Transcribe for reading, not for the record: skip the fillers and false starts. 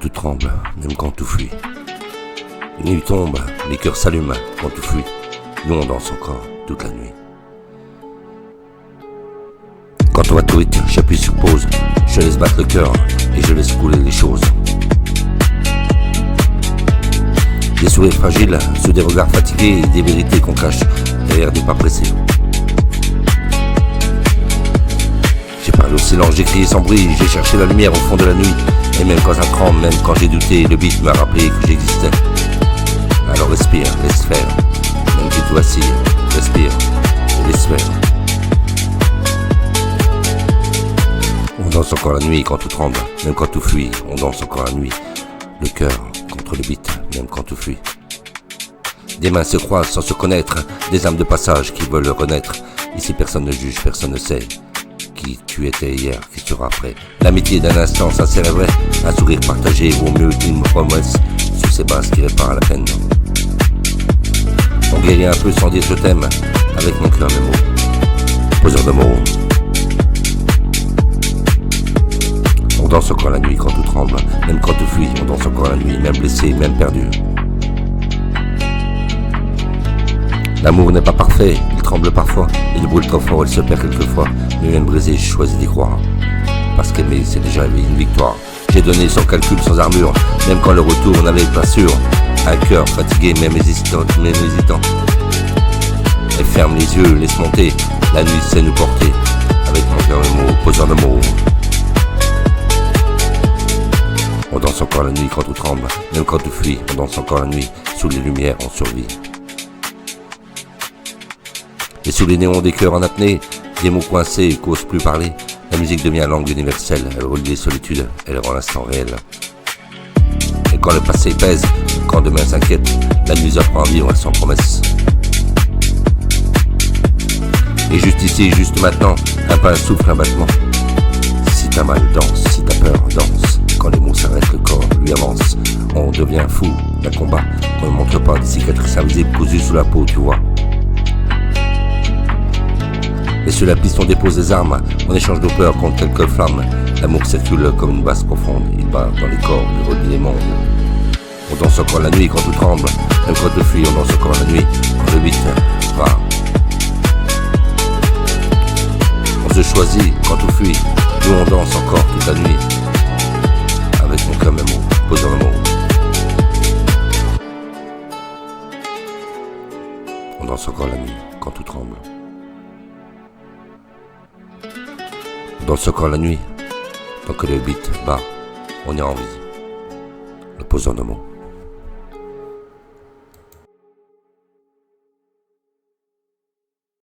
tout tremble, même quand tout fuit. La nuit tombe, les cœurs s'allument quand tout fuit. Nous on danse encore toute la nuit. Quand on va tout vite, j'appuie sur pause. Je laisse battre le cœur et je laisse couler les choses. Des sourires fragiles, sous des regards fatigués et des vérités qu'on cache derrière des pas pressés. J'ai parlé au silence, j'ai crié sans bruit, j'ai cherché la lumière au fond de la nuit. Et même quand ça tremble, même quand j'ai douté, le beat m'a rappelé que j'existais. Alors respire, laisse faire. Même si tout vacille, respire et laisse faire. On danse encore la nuit quand tout tremble, même quand tout fuit. On danse encore la nuit, le cœur contre le beat, même quand tout fuit. Des mains se croisent sans se connaître, des âmes de passage qui veulent renaître. Ici personne ne juge, personne ne sait qui tu étais hier, qui sera après. L'amitié d'un instant, ça c'est vrai. Un sourire partagé vaut mieux qu'une promesse sous ces bases qui réparent la peine. On guérit un peu sans dire je t'aime, avec mon cœur mes mots, poseur de mots. On danse encore la nuit quand tout tremble, même quand tout fuit. On danse encore la nuit, même blessé, même perdu. L'amour n'est pas parfait, il tremble parfois. Il brûle trop fort, il se perd quelquefois. Mais même brisé, j'ai choisi d'y croire. Parce qu'aimer, c'est déjà une victoire. J'ai donné sans calcul, sans armure, même quand le retour n'avait pas sûr. Un cœur fatigué, même hésitant. Et ferme les yeux, laisse monter. La nuit sait nous porter. Avec mon cœur mes mots, posant de mots. On danse encore la nuit quand tout tremble, même quand tout fuit. On danse encore la nuit, sous les lumières on survit. Et sous les néons des cœurs en apnée, des mots coincés qu'osent plus parler. La musique devient langue universelle, elle relie les solitudes, elle rend l'instant réel. Et quand le passé pèse, quand demain s'inquiète, la nuit apprend à vivre sans promesse. Et juste ici, juste maintenant, un pas, un souffle, un battement. Si t'as mal, danse, si t'as peur, danse. Quand les mots s'arrêtent, le corps lui avance. On devient fou d'un combat qu'on ne montre pas, des cicatrices invisibles cousues sous la peau, tu vois. Et sur la piste on dépose des armes, on échange nos peurs contre quelques flammes. L'amour circule comme une basse profonde, il bat dans les corps, il relie les mondes. On danse encore la nuit quand tout tremble, même quand tout fuit, on danse encore la nuit quand le beat va. On se choisit quand tout fuit, nous on danse encore toute la nuit. Avec mon cœur mes mots, posant le mot. On danse encore la nuit quand tout tremble. On danse encore la nuit, tant que le beat bat, on est en vie, le posant de mots.